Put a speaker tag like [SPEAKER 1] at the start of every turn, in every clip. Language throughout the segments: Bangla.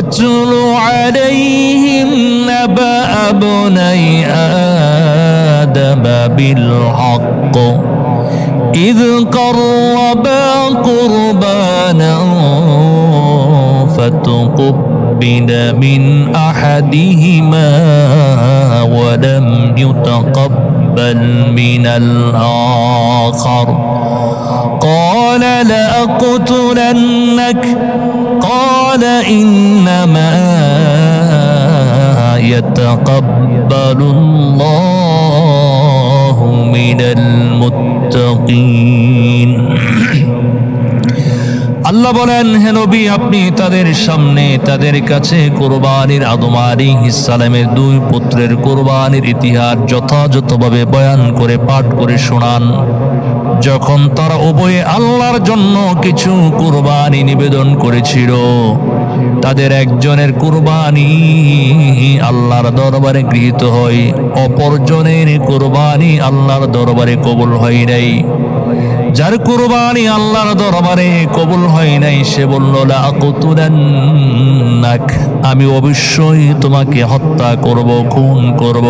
[SPEAKER 1] واتل عليهم نبأ ابني آدم بالحق إذ قربا قربانا فتقبل من أحدهما ولم يتقبل من الآخر قال لأقتلنك قال إنما يتقبل الله من المتقين আল্লাহ বলেন, হে নবী, আপনি তাদের সামনে তাদের কাছে কুরবানির আদম আলাইহিস সালামের দুই পুত্রের কুরবানির ইতিহাস যথাযথভাবে বয়ান করে পাঠ করে শোনান। যখন তারা উভয়ে আল্লাহর জন্য কিছু কুরবানি নিবেদন করেছিল, তাদের একজনের কুরবানি আল্লাহর দরবারে গৃহীত হয়, অপরজনের কুরবানি আল্লাহর দরবারে কবুল হয় নাই। যার কুরবানি আল্লাহর দরবারে কবুল হয় নাই সে বলল, লাআকুতুলান্নাক, আমি অবশ্যই তোমাকে হত্যা করব, খুন করব।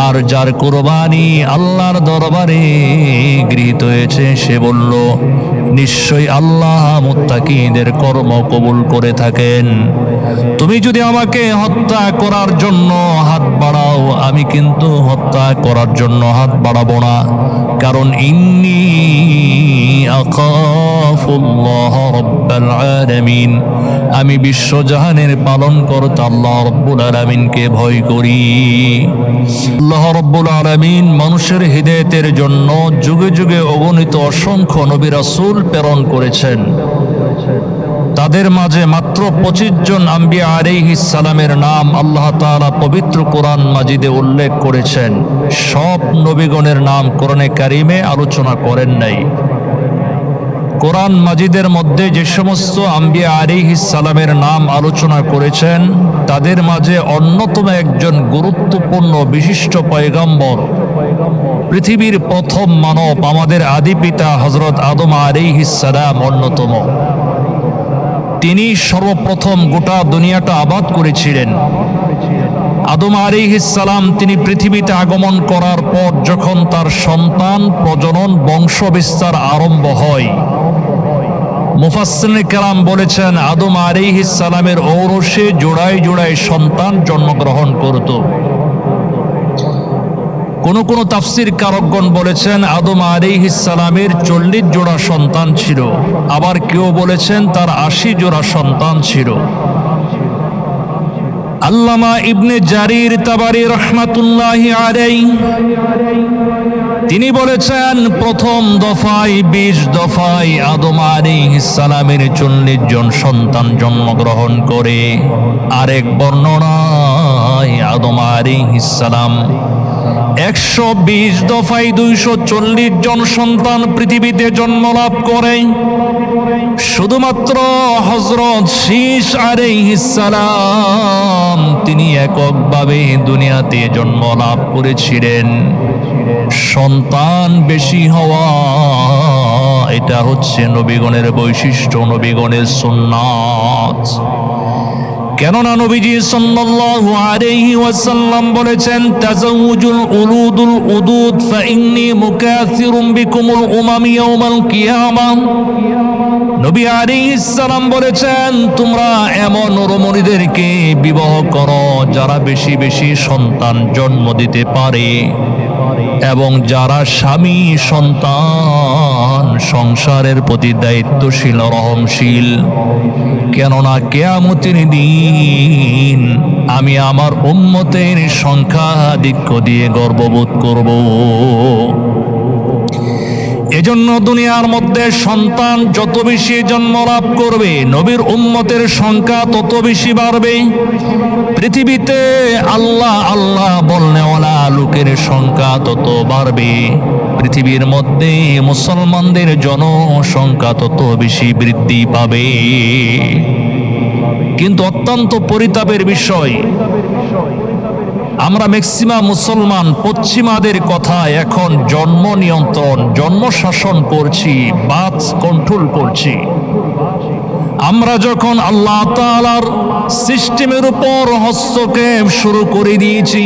[SPEAKER 1] আর যার কুরবানি আল্লাহর দরবারে গৃহীত হয়েছে সে বলল, নিশ্চয়ই আল্লাহ মুত্তাকিদের কর্ম কবুল করে থাকেন। তুমি যদি আমাকে হত্যা করার জন্য হাত বাড়াও, আমি কিন্তু হত্যা করার জন্য হাত বাড়াবো না, কারণ ইন্নী আখাফুল্লাহ রাব্বাল আলামিন, আমি বিশ্বজাহানের পালনকর্তা আল্লাহ রাব্বুল আলামিনকে ভয় করি। আল্লাহ রাব্বুল আলামিন মানুষের হিদায়াতের জন্য যুগে যুগে অগণিত অসংখ্য নবী রাসূল প্রেরণ করেছেন। তাদের মাঝে মাত্র 25 জন আম্বিয়া আলাইহিস সালামের নাম আল্লাহ তাআলা পবিত্র কোরআন মাজিদে উল্লেখ করেছেন। সব নবীগণের নাম কোরআনে কারিমে আলোচনা করেন নাই। কোরআন মাজিদের মধ্যে যে সমস্ত আম্বিয়া আলাইহিস সালামের নাম আলোচনা করেছেন তাদের মাঝে অন্যতম একজন গুরুত্বপূর্ণ বিশিষ্ট পয়গম্বর, পৃথিবীর প্রথম মানব, আমাদের আদি পিতা হযরত আদম আলাইহিস সালাম অন্যতম। তিনি সর্বপ্রথম গোটা দুনিয়াটা আবাদ করেছিলেন। আদম আলাইহিস সালাম তিনি পৃথিবীতে আগমন করার পর যখন তার সন্তান প্রজনন বংশ বিস্তার আরম্ভ হয়, মুফাসসিরিনে কেরাম বলেছেন আদম আলাইহিস সালামের ঔরসে জোড়ায় জোড়ায় সন্তান জন্মগ্রহণ করত। কোন কোন তাফসীর কারকগণ বলেছেন আদম আলাইহিস সালামের 40 জোড়া সন্তান ছিল, আবার কেউ বলেছেন তার 80 জোড়া সন্তান ছিল। আল্লামা ইবনে জারির তাবারি রাহমাতুল্লাহি আলাইহি তিনি বলেছেন প্রথম দফায় 20 দফায় আদম আলাইহিস সালামের 40 জন সন্তান জন্মগ্রহণ করে। আরেক বর্ণনায় আদম আলাইহিস সালাম 120 দফায় 240 জন সন্তান পৃথিবীতে জন্মলাভ করে। শুধুমাত্র হযরত শীস আলাইহিস সালাম তিনি এককভাবে দুনিয়াতে জন্মলাভ করেছিলেন। সন্তান বেশি হওয়া এটা হচ্ছে নবীগণের বৈশিষ্ট্য, নবীগণের সুন্নাত। কেননা নবীজি সাল্লাল্লাহু আলাইহি ওয়াসাল্লাম বলেছেন, তাজাওউজুল উলুদুল উদুদ ফাইন্নী মুকাসিরুম বিকুমুল উমাম ইয়াউমাল কিয়ামাহ। নবী আলাইহিস সালাম বলেছেন, তোমরা এমন রমণীদেরকে বিবাহ করো যারা বেশি বেশি সন্তান জন্ম দিতে পারে এবং যারা স্বামী সন্তান সংসারের প্রতি দায়িত্বশীল রহমশীল। কেননা কিয়ামতের দিন আমি আমার উম্মতের সংখ্যাধিক্য দিয়ে গর্ববোধ করব। এজন্য দুনিয়ার মধ্যে সন্তান যত বেশি জন্মলাভ করবে নবীর উম্মতের সংখ্যা তত বেশি বাড়বে। পৃথিবীতে আল্লাহ আল্লাহ বলনেওয়ালা লোকের সংখ্যা তত বাড়বে। পৃথিবীর মধ্যে মুসলমানদের জনসংখ্যা তত বেশি বৃদ্ধি পাবে। কিন্তু অত্যন্ত পরিতাপের বিষয়, আমরা ম্যাক্সিমাম মুসলমান পশ্চিমাদের কথা এখন জন্ম নিয়ন্ত্রণ, জন্ম শাসন করছি, বার্থ কন্ট্রোল করছি। আমরা যখন আল্লাহ তাআলার সিস্টেমের উপর হস্তক্ষেপ শুরু করে দিয়েছি,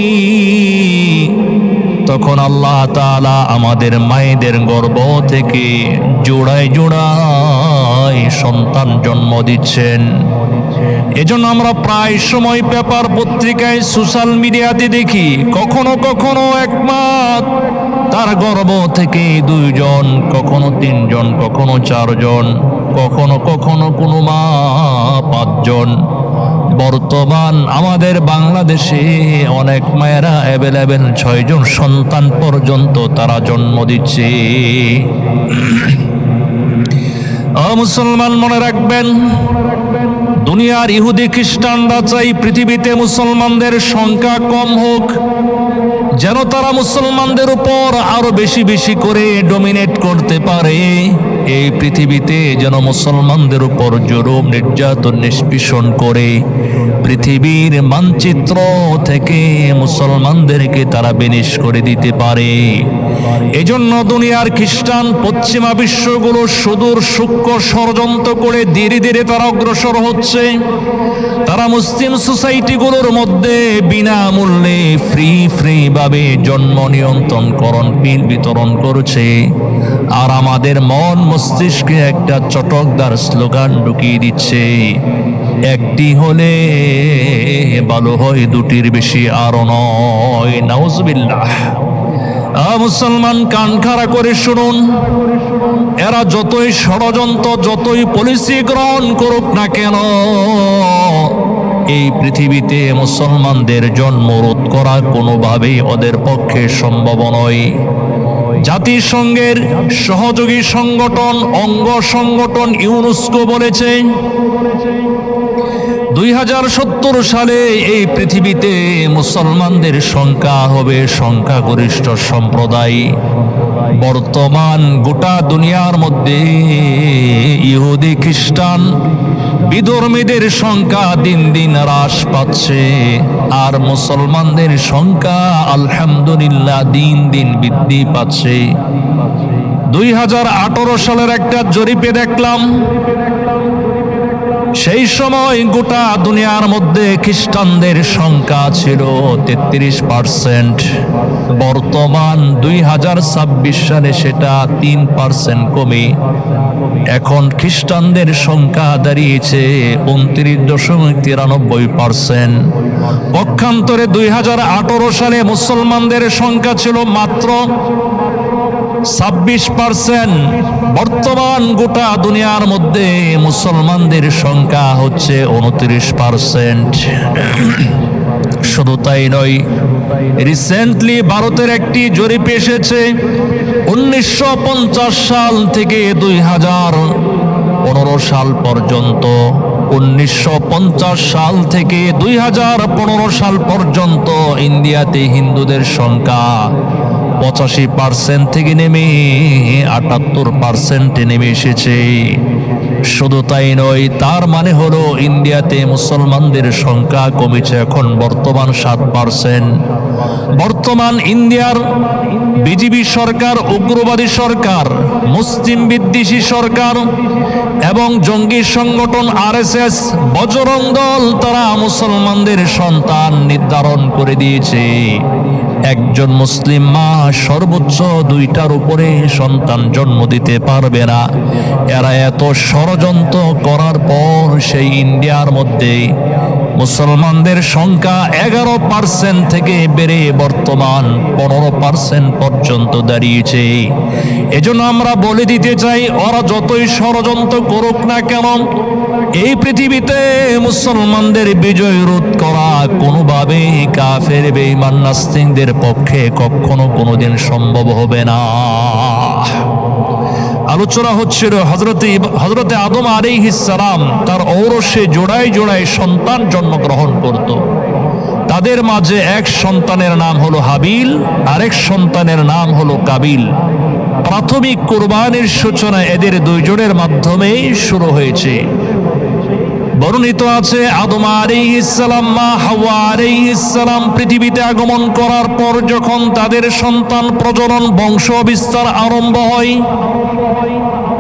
[SPEAKER 1] তখন আল্লাহ তাআলা আমাদের মায়েদের গর্ভ থেকে জোড়ায় জোড়ায় সন্তান জন্ম দিচ্ছেন। এজন্য আমরা প্রায় সময় পেপার পত্রিকায় সোশ্যাল মিডিয়াতে দেখি, কখনো কখনো এক মা তার গর্ভ থেকে 2 জন, কখনো 3 জন, কখনো 4 জন, কখনো কখনো কোনো মা 5 জন। বর্তমান আমাদের বাংলাদেশে অনেক মায়েরা অ্যাভেলেবেল 6 জন সন্তান পর্যন্ত তারা জন্ম দিচ্ছে। মুসলমান মনে রাখবেন, দুনিয়ার ইহুদি খ্রিস্টানরা চাই পৃথিবীতে মুসলমানদের সংখ্যা কম হোক, যেন তারা মুসলমানদের উপর আরো বেশি বেশি করে ডমিনেট করতে পারে। এই পৃথিবীতে যেন মুসলমানদের উপর জুলুম নির্যাতন নিষ্পেষণ করে পৃথিবীর মানচিত্র থেকে মুসলমানদেরকে তারা বিনিশ করে দিতে পারে। এজন্য দুনিয়ার খ্রিস্টান পশ্চিমা বিশ্বগুলো সুদূর সূক্ষ্ম ষড়যন্ত্র করে ধীরে ধীরে তারা অগ্রসর হচ্ছে। তারা মুসলিম সোসাইটিগুলোর মধ্যে বিনামূল্যে ফ্রি ভাবে জন্ম নিয়ন্ত্রণকরণ পিল বিতরণ করছে, আর আমাদের মন মস্তিষ্কে একটা চটকদার স্লোগান ঢুকিয়ে দিচ্ছে, একটি হলে ভালো হয়, দুটির বেশি আরো নয়। নাউজুবিল্লাহ। মুসলমান কান খাড়া করে শুনুন, এরা যতই ষড়যন্ত্র যতই পলিসি গ্রহণ করুক না কেন, এই পৃথিবীতে মুসলমানদের জন্ম রোধ করা কোনোভাবেই ওদের পক্ষে সম্ভব নয়। জাতিসংঘের সহযোগী সংগঠন অঙ্গ সংগঠন ইউনেস্কো বলেছে 2070 সালে এই পৃথিবীতে মুসলমানদের সংখ্যা হবে সংখ্যাগরিষ্ঠ সম্প্রদায়। বর্তমান গোটা দুনিয়ার মধ্যে ইহুদি খ্রিস্টান বিধর্মীদের সংখ্যা দিন দিন হ্রাস পাচ্ছে, আর মুসলমানদের সংখ্যা আলহামদুলিল্লাহ দিন দিন বৃদ্ধি পাচ্ছে। 2018 সালের একটা জরিপে দেখলাম, সেই সময় গোটা দুনিয়ার মধ্যে খ্রিস্টানদের সংখ্যা ছিল 33%। বর্তমান 2026 সালে সেটা 3% কমে এখন খ্রিস্টানদের সংখ্যা দাঁড়িয়েছে 29.93%। পক্ষান্তরে 2018 সালে মুসলমানদের সংখ্যা ছিল মাত্র 26%। বর্তমান গোটা দুনিয়ার মধ্যে মুসলমানদের সংখ্যা হচ্ছে 29%। শুধু তাই নয়, রিসেন্টলি ভারতের একটি জরিপ এসেছে 1950 সাল থেকে 2015 সাল পর্যন্ত, 1950 সাল থেকে 2015 সাল পর্যন্ত ইন্ডিয়াতে হিন্দুদের সংখ্যা 85% থেকে নেমে 78% নেমে এসেছে। শুধু তাই নয়, তার মানে হলো ইন্ডিয়াতে মুসলমানদের সংখ্যা কমেছে এখন বর্তমান 7%। বর্তমান ইন্ডিয়ার বিজেপি সরকার, উগ্রবাদী সরকার, মুসলিম বিদ্বেষী সরকার এবং জঙ্গি সংগঠন RSS, বজরং দল, তারা মুসলমানদের সন্তান নির্ধারণ করে দিয়েছে একজন মুসলিম মা সর্বোচ্চ 2টার উপরে সন্তান জন্ম দিতে পারবে না। এরা এত ষড়যন্ত্র করার পর সেই ইন্ডিয়ার মধ্যে মুসলমানদের সংখ্যা 11% থেকে বেড়ে বর্তমান 15% পর্যন্ত দাঁড়িয়েছে। এজন্য আমরা বলে দিতে চাই, ওরা যতই ষড়যন্ত্র করুক না কেন, এই পৃথিবীতে মুসলমানদের বিজয় রোধ করা কোনোভাবে কাফের বেঈমান নাস্তিকদের পক্ষে কখনো কোনোদিন সম্ভব হবে না। আলোচনা হচ্ছিল হযরতে আদম আলাইহিস সালাম তার ঔরসে জোড়ায় জোড়ায় সন্তান জন্মগ্রহণ করত। তাদের মাঝে এক সন্তানের নাম হলো হাবিল, আরেক সন্তানের নাম হলো কাবিল। প্রাথমিক কুরবানির সূচনা এদের দুইজনের মাধ্যমেই শুরু হয়েছে। বর্ণিত আছে আদম আলাইহিস সালাম, মা হাওয়া আলাইহিস সালাম পৃথিবীতে আগমন করার পর যখন তাদের সন্তান প্রজনন বংশ বিস্তার আরম্ভ হয়,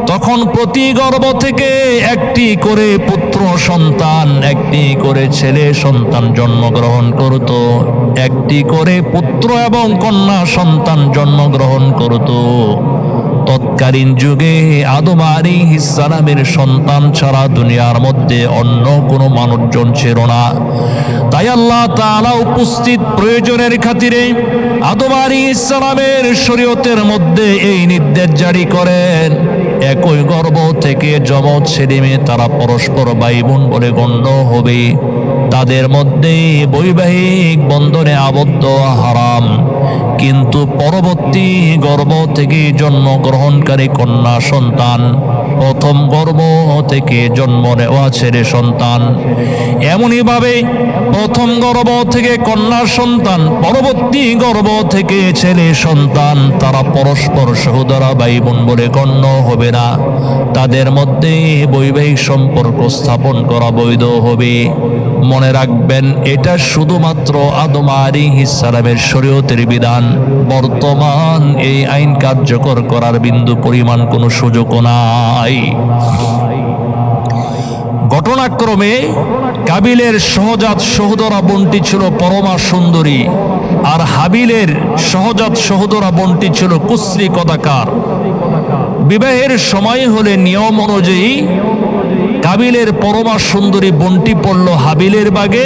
[SPEAKER 1] তখন যখন প্রতি গর্ভ থেকে একটি করে পুত্র সন্তান, একটি করে ছেলে সন্তান জন্মগ্রহণ করত, একটি করে পুত্র এবং কন্যা সন্তান জন্মগ্রহণ করত, তৎকালীন যুগে আদম আলাইহিস সালামের সন্তান ছাড়া দুনিয়ার মধ্যে অন্য কোনো মানুষজন ছিল না। তাই আল্লাহ তাআলা উপস্থিত প্রয়োজনের খাতিরে আদম আলাইহিস সালামের শরীয়তের মধ্যে এই নির্দেশ জারি করেন, একই গর্ভ থেকে যমজ ছেলে মেয়ে তারা পরস্পর ভাই বোন বলে গণ্য হবে, তাদের মধ্যে বৈবাহিক বন্ধনে আবদ্ধ হারাম। কিন্তু পরবর্তী গর্ভ থেকে জন্মগ্রহণকারী কন্যা সন্তান, প্রথম গর্ভ থেকে জন্ম নেওয়া ছেলে সন্তান, এমনইভাবে প্রথম গর্ভ থেকে কন্যা সন্তান, পরবর্তী গর্ভ থেকে ছেলে সন্তান, তারা পরস্পর সহোদরা ভাই বোন বলে গণ্য হবে না, তাদের মধ্যে বৈবাহিক সম্পর্ক স্থাপন করা বৈধ হবে। মনে রাখবেন, এটা শুধুমাত্র আদম আলাইহিস সালামের শরীয়তের বিধান। বর্তমান এই আইন কার্যকর করার বিন্দু পরিমাণ কোনো সুযোগ নাই। ঘটনাক্রমে কাবিলের সহজাত সহোদরা বোনটি ছিল পরমা সুন্দরী, আর হাবিলের সহজাত সহোদরা বোনটি ছিল কুশ্রী কদাকার। বিবাহের সময় হলে নিয়ম অনুযায়ী কাবিলের পরমা সুন্দরী বোনটি পড়ল হাবিলের বাগে,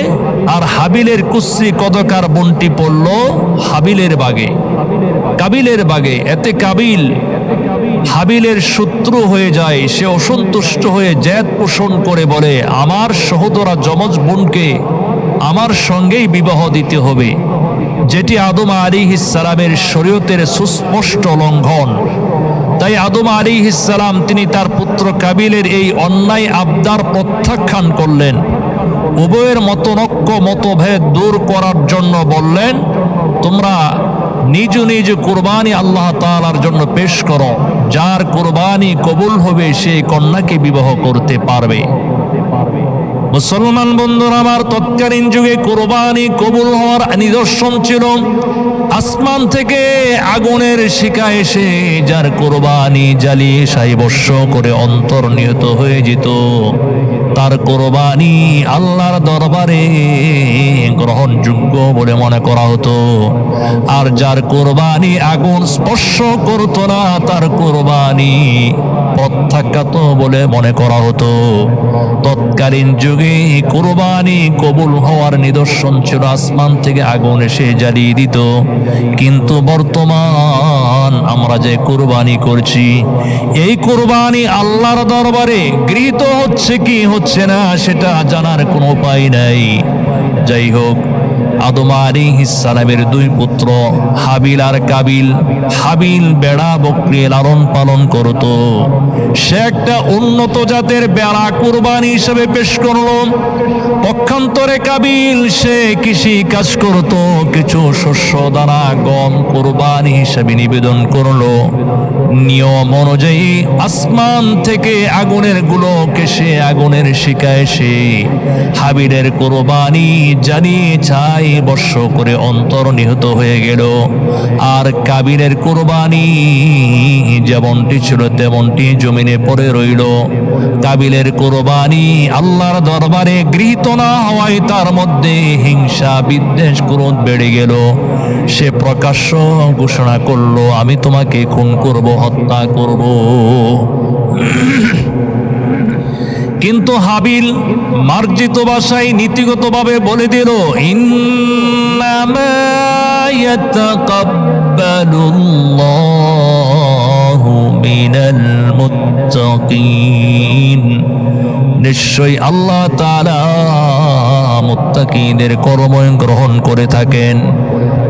[SPEAKER 1] আর হাবিলের কুশ্রী কদকার বোনটি পড়ল কাবিলের বাগে। এতে কাবিল হাবিলের শত্রু হয়ে যায়। সে অসন্তুষ্ট হয়ে জেদ পোষণ করে বলে, আমার সহোদরা যমজ বোনকে আমার সঙ্গেই বিবাহ দিতে হবে, যেটি আদম আলাইহিস সালামের শরীয়তের সুস্পষ্ট লঙ্ঘন। তাই আদম আলাইহিস সালাম তিনি তার পুত্র কাবিলের এই অন্যায় আবদার প্রত্যাখ্যান করলেন। উভয়ের মতনৈক্য মতভেদ দূর করার জন্য বললেন, তোমরা নিজ নিজ কুরবানি আল্লাহ তাআলার জন্য পেশ করো, যার কুরবানি কবুল হবে সেই কন্যাকে বিবাহ করতে পারবে। মুসলমান বন্ধুরা আমার, তৎকালীন যুগে কুরবানি কবুল হওয়ার নিদর্শন ছিল আসমান থেকে আগুনের শিখা এসে যার কুরবানি জ্বালিয়ে সাইবর্ষ করে অন্তর্নিহিত হয়ে যেত, তার কুরবানি আল্লাহর দরবারে গ্রহণযোগ্য বলে মনে করা হতো। আর যার কুরবানি আগুন স্পর্শ করতো না, তার কুরবানি প্রত্যাখ্যাত বলে মনে করা হতো। তৎকালীন যুগে কুরবানি কবুল হওয়ার নিদর্শন ছিল আসমান থেকে আগুন এসে জ্বালিয়ে দিত। কিন্তু বর্তমান আমরা যে কুরবানি করছি, এই কুরবানি আল্লাহর দরবারে গৃহীত হচ্ছে কি হচ্ছে না সেটা জানার কোনো উপায় নাই। যাই হোক, আদম আলাইহিস সালামের দুই পুত্র হাবিল আর কাবিল। হাবিল বেড়া বকরি লালন পালন করত। সে একটা উন্নত জাতের বেড়া কুরবানি হিসেবে পেশ করলো। পক্ষান্তরে কাবিল সে কৃষি কাজ করত, কিছু শস্য দানা গম কুরবানি হিসেবে নিবেদন করলো। নিয়ম অনুযায়ী আসমান থেকে আগুনের গুলোকে সে আগুনের শিখা এসে হাবিলের কুরবানি জ্বালিয়ে ছাই বর্ষ করে অন্তর্নিহিত হয়ে গেল। আর কাবিলের কুরবানি যেমনটি ছিল তেমনটি জমিনে পড়ে রইল। কাবিলের কুরবানি আল্লাহর দরবারে গৃহীত না হওয়ায় তার মধ্যে হিংসা বিদ্বেষ ক্রোধ বেড়ে গেল। সে প্রকাশ্য ঘোষণা করলো, আমি তোমাকে খুন করব, হত্যা করব। কিন্তু হাবিল মার্জিত ভাষায় নীতিগতভাবে বলে দিল, ইন্নামা ইয়াতাকাব্বালুল্লাহু মিনাল মুত্তাকিন, নিশ্চয়ই আল্লাহ তাআলা মুত্তাকিদের কর্ম গ্রহণ করে থাকেন।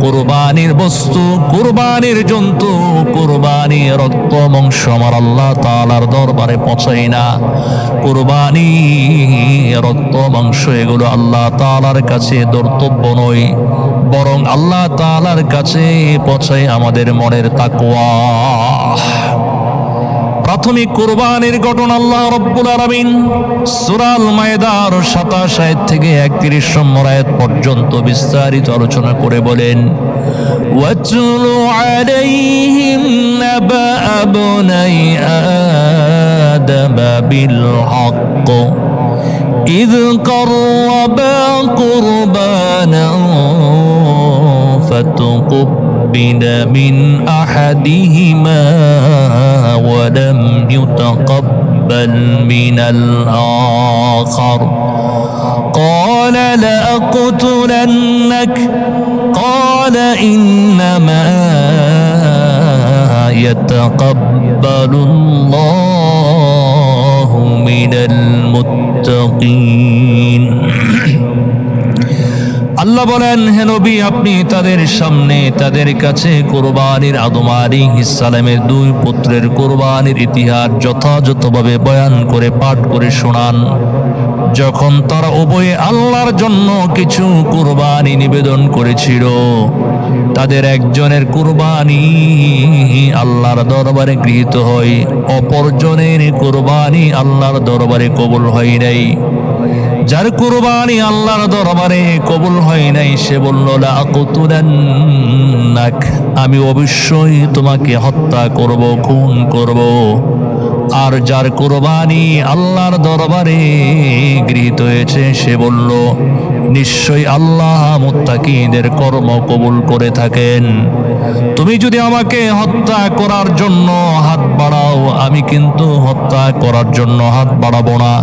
[SPEAKER 1] কুরবানির বস্তু, কুরবানির জন্তু, কুরবানির রক্ত মাংস আমার আল্লাহ তাআলার দরবারে পৌঁছায় না। কুরবানি রক্ত মাংস এগুলো আল্লাহ তাআলার কাছে ধর্তব্য নয়, বরং আল্লাহ তাআলার কাছে পৌঁছায় আমাদের মনের তাকওয়া। প্রাথমিক কুরবানির ঘটনা আল্লাহ রাব্বুল আলামিন সূরা আল মায়েদার 27 আয়াত থেকে 31 নম্বর আয়াত পর্যন্ত বিস্তারিত আলোচনা করে বলেন, ওয়াতলু আলাইহিম নাবা আবনাই আদম বিল হক إذ قربا قربانا فتقبل من أحدهما ولم يتقبل من الآخر قال لأقتلنك قال إنما يتقبل الله من المتقين আল্লাহ বলেন, হে নবী, আপনি তাদের সামনে তাদের কাছে কুরবানির আদম আলাইহিস সালামের দুই পুত্রের কুরবানির ইতিহাস যথাযথভাবে বয়ান করে পাঠ করে শোনান। যখন তারা উভয়ে আল্লাহর জন্য কিছু কুরবানি নিবেদন করেছিল, তাদের একজনের কুরবানি আল্লাহর দরবারে গৃহীত হয়, অপরজনের কুরবানি আল্লাহর দরবারে কবুল হয় নাই। যার কুরবানি আল্লাহর দরবারে কবুল হয় নাই সে বলল, লাআকুতুলান্নাক, আমি অবশ্যই তোমাকে হত্যা করব, খুন করব। আর যার কুরবানি আল্লাহর দরবারে গৃহীত হয়েছে সে বলল, নিশ্চয়ই আল্লাহ মুত্তাকিদের কর্ম কবুল করে থাকেন। তুমি যদি আমাকে হত্যা করার জন্য হাত বাড়াও, আমি কিন্তু হত্যা করার জন্য হাত বাড়াবো না,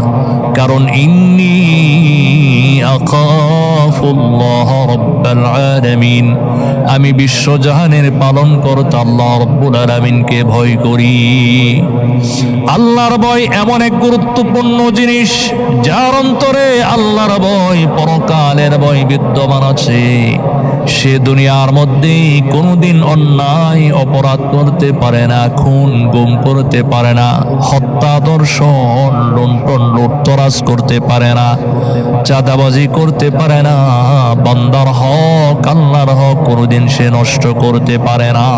[SPEAKER 1] কারণ ইন্নী আখাফুল্লাহ রাব্বাল আলামিন, আমি বিশ্বজাহানের পালনকর্তা আল্লাহ রাব্বুল আলামিনকে ভয় করি। আল্লাহর ভয় এমন এক গুরুত্বপূর্ণ জিনিস যার অন্তরে আল্লাহর ভয়, পরকালের ভয় বিদ্যমান আছে। সে দুনিয়ার মধ্যে কোনোদিন অন্যায় অপরাধ করতে পারে না, খুন গুম করতে পারে না, হত্যা দর্শন লুণ্ঠন লুটতরাজ করতে পারে না, চাঁদাবাজি করতে পারে না, বান্দার হক আল্লাহর হক কোনোদিন সে নষ্ট করতে পারে না।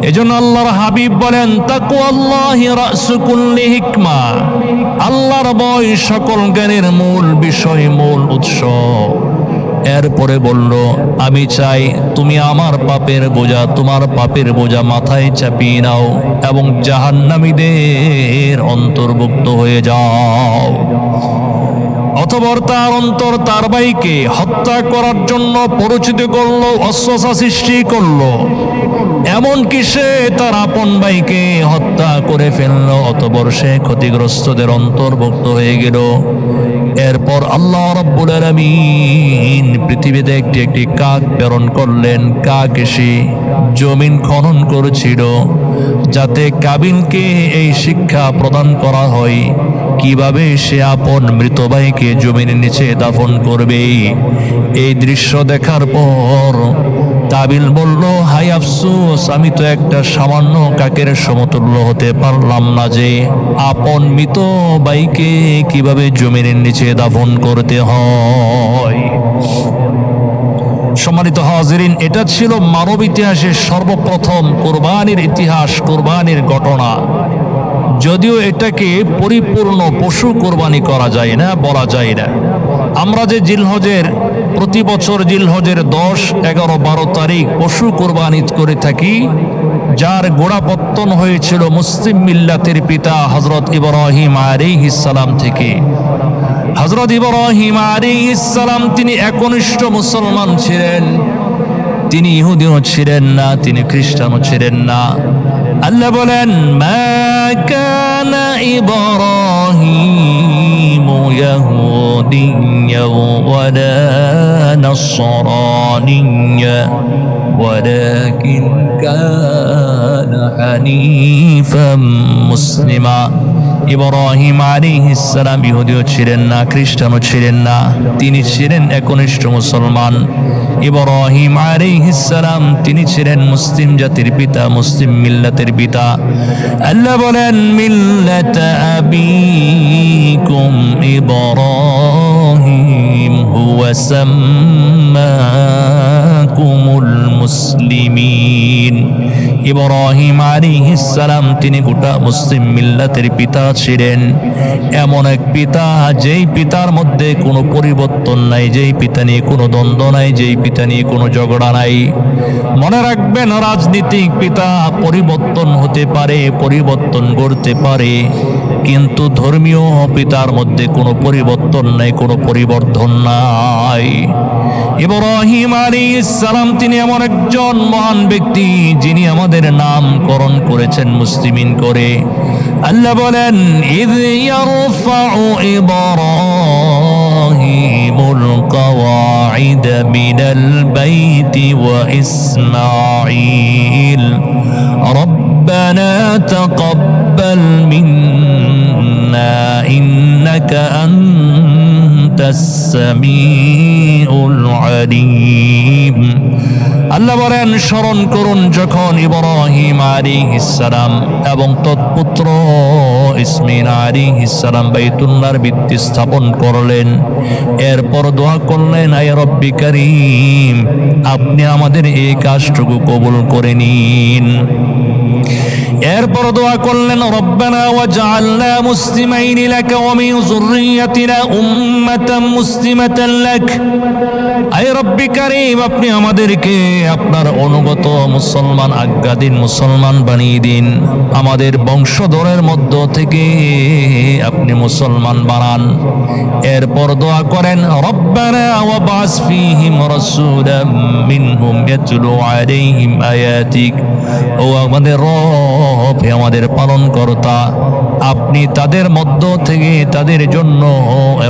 [SPEAKER 1] এজন্য আল্লাহর হাবিব বলেন, তাকওয়াল্লাহি রাসু কুল্লি হিকমা, আল্লাহর ভয় সকল জ্ঞানের মূল বিষয়, মূল উৎস। এরপরে বলল, আমি চাই তুমি আমার পাপের বোঝা, তোমার পাপের বোঝা মাথায় চাপিয়ে নাও এবং জাহান্নামীদের অন্তর্ভুক্ত হয়ে যাও। অতঃপর তার অন্তর তার ভাইকে হত্যা করার জন্য পরিচিত করলো, অস্বসা সৃষ্টি করলো, এমনকি সে তার আপন ভাইকে হত্যা করে ফেললো। অতঃপর সে ক্ষতিগ্রস্তদের অন্তর্ভুক্ত হয়ে গেল। এরপর আল্লাহ রাব্বুল আলামিন পৃথিবীতে একটি কাক প্রেরণ করলেন। কাক এসে জমিন খনন করেছিল যাতে কাবিলকে এই শিক্ষা প্রদান করা হয় কিভাবে সে আপন মৃত ভাইকে জমিনের নিচে দাফন করবে। এই দৃশ্য দেখার পর কাবিল বলল, হাই আফসোস, আমি তো একটা সামান্য কাকের সমতুল্য হতে পারলাম না যে আপন মৃত ভাইকে কিভাবে জমিনের নিচে দাফন করতে হয়। সম্মানিত হাজিরিন, এটা ছিল মানব ইতিহাসের সর্বপ্রথম কুরবানির ইতিহাস, কুরবানির ঘটনা। যদিও এটাকে পরিপূর্ণ পশু কোরবানি করা যায় না, বলা যায় না। আমরা যে জিলহজের প্রতি বছর জিলহজের 10, 11, 12 তারিখ পশু কোরবানি করে থাকি, যার গোড়াপত্তন হয়েছিল মুসলিম মিল্লাতের পিতা হযরত ইব্রাহিম আলাইহিস সালাম থেকে। হযরত ইব্রাহিম আলাইহিস সালাম তিনি একনিষ্ঠ মুসলমান ছিলেন, তিনি ইহুদিও ছিলেন না, তিনি খ্রিস্টানও ছিলেন না। আল্লাহ বলেন, মা কানা ইব্রাহিমু ইয়াহুদিয়্যা ওয়ালা নাসরানিয়্যা ওয়ালাকিন কানা হানিফাম মুসলিমা। ইব্রাহিম আলাইহিস সালাম ইহুদিও ছিলেন না, খ্রিস্টানও ছিলেন না, তিনি ছিলেন একনিষ্ঠ মুসলমান। ইব্রাহিম আলাইহিস সালাম তিনি ছিলেন মুসলিম জাতির পিতা, মুসলিম মিল্লাতের পিতা। আল্লাহ বলেন, মিল্লাতা আবিকুম ইব্রাহিম হুয়া সাম্মাকুম লাকুমুল মুসলিমিন। ইব্রাহিম আলাইহিস সালাম তিনি গোটা মুসলিম মিল্লাতের পিতা ছিলেন। এমন এক পিতা যেই পিতার মধ্যে কোনো পরিবর্তন নাই, যেই পিতা নিয়ে কোনো দ্বন্দ্ব নাই, যেই পিতা নিয়ে কোনো ঝগড়া নাই। মনে রাখবেন, রাজনীতিক পিতা পরিবর্তন হতে পারে, পরিবর্তন করতে পারে, কিন্তু ধর্মীয় পিতার মধ্যে কোনো পরিবর্তন নাই, কোনো পরিবর্তন নাই। ইব্রাহিম আলাইহিস সালাম তিনি এমন একজন মহান ব্যক্তি যিনি আমাদের নামকরণ করেছেন মুসলিমিন করে। আল্লাহ বলেন, ইয ইয়ারফাউ ইব্রাহিমুল কওয়াইদ মিনাল বাইতি ওয়া ইসমাঈল রব্বানা তাকাব্বাল মিন্না ইন্নাকা আনতাস সামিউল আলিম। আল্লাহ বলেন, স্মরণ করুন যখন ইব্রাহিম আলাইহিস সালাম এবং তৎপুত্র ইসমাঈল আলাইহিস সালাম বাইতুল্লাহর ভিত্তি স্থাপন করলেন। এরপর দোয়া করলেন, আয় রব্বি কারীম, আপনি আমাদের এই কাজটুকু কবুল করে নিন। এরপর দোয়া করলেন, রব্বানা ওয়াজআলনা মুসলিমাইনি লাকা ওয়া মিন যুররিয়্যাতিনা উম্মাতান মুসলিমাতান লাক। আয় রব্বি কারীম, আপনি আমাদেরকে আপনার অনুগত মুসলমান, আজ্ঞাধীন মুসলমান বানিয়ে দিন। আমাদের বংশধরের মধ্য থেকে আপনি মুসলমান বানান। এরপর দোয়া করেন, রব্বানা ওয়াবআস ফীহিম রাসূলাম মিনহুম ইয়াতলু আলাইহিম আয়াতিক। ও আমাদের রব, হে আমাদের পালনকর্তা, আপনি তাদের মধ্য থেকে তাদের জন্য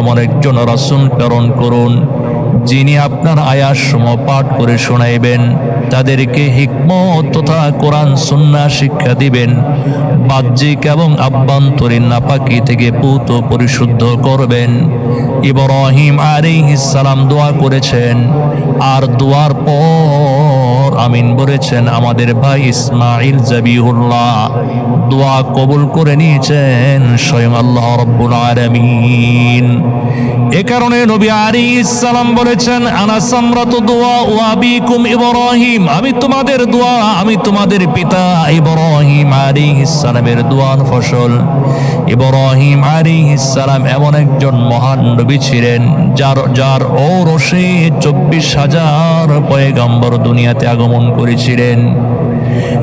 [SPEAKER 1] এমন একজন রাসূল প্রেরণ করুন যিনি আপনার আয়াতসমূহ পাঠ করে শোনাইবেন, তাদেরকে হিকমত তথা কোরআন সুন্নাহ শিক্ষা দিবেন, বাহ্যিক এবং আভ্যন্তরীণ নাপাকি থেকে পুত পরিশুদ্ধ করবেন। ইব্রাহিম আলাইহিস সালাম দোয়া করেছেন, আর দোয়ার পর আমিন বলেছেন আমাদের ভাই ইসমাঈল জাবিহুল্লাহ। দোয়া কবুল করে নিয়েছেন স্বয়ং আল্লাহ রাব্বুল আলামিন। এ কারণে নবী আলাইহিস সালাম বলেছেন, আনা সামরাতু দুআ ওয়া আবিকুম ইব্রাহিম, আমি তোমাদের দোয়া, আমি তোমাদের পিতা ইব্রাহিম আলাইহিস সালামের দোয়ার ফসল। ইব্রাহিম আলাইহিস সালাম এমন একজন মহান নবী ছিলেন যার ঔরসে 24,000 পয়গম্বর দুনিয়াতে আগমন করেছিলেন।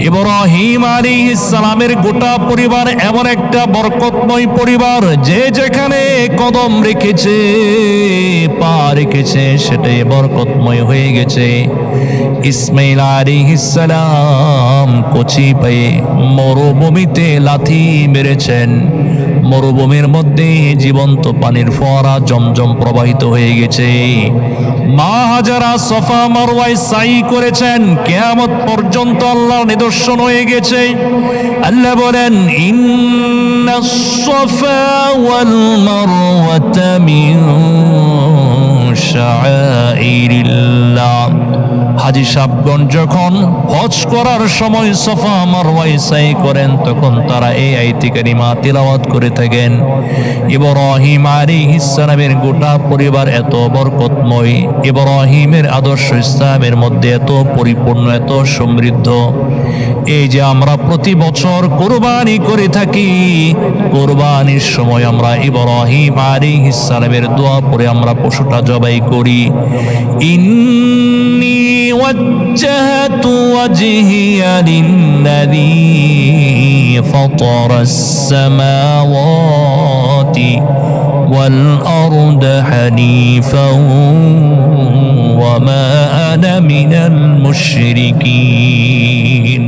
[SPEAKER 1] ইব্রাহিম আলাইহিস সালামের গোটা পরিবার এমন একটা বরকতময় পরিবার, যে যেখানে কদম রেখেছে, পা রেখেছে, সেটাই বরকতময় হয়ে গেছে। ইসমাঈল আলাইহিস সালাম কচি পায়ে মরুভূমিতে লাথি মেরেছেন। মরুভূমির মধ্যে জীবন্ত পানির ফোয়ারা জমজম প্রবাহিত হয়ে গেছে। মা হাজারা সফা মারওয়ায় সাই করেছেন, কিয়ামত পর্যন্ত আল্লাহর নিদর্শন হয়ে গেছে। আল্লাহ বলেন, ইন্নাস সফা ওয়াল মারওয়াতা মিন শাআইরিল্লাহ। হাজী সাহেবগণ যখন হজ করার সময় সফা মারওয়ায় সাই করেন, তখন তারা এই আয়াতে কারিমা তিলাওয়াত করে থাকেন। ইব্রাহিম আলাইহিস সালামের গোটা পরিবার এত বরকতময়, ইব্রাহিমের আদর্শ ইসলামের মধ্যে এত পরিপূর্ণ, এত সমৃদ্ধ। এই যে আমরা প্রতি বছর কুরবানি করে থাকি, কুরবানির সময় আমরা ইব্রাহিম আলাইহিস সালামের দোয়া পড়ে আমরা পশুটা জবাই করি। ইন্নী ওয়াজ্জাহতু ওয়াজহিয়া লিল্লাযী ফাতারাস সামাওয়াতি ওয়াল আরদা হানিফান ওয়া মা আনা মিনাল মুশরিকিন।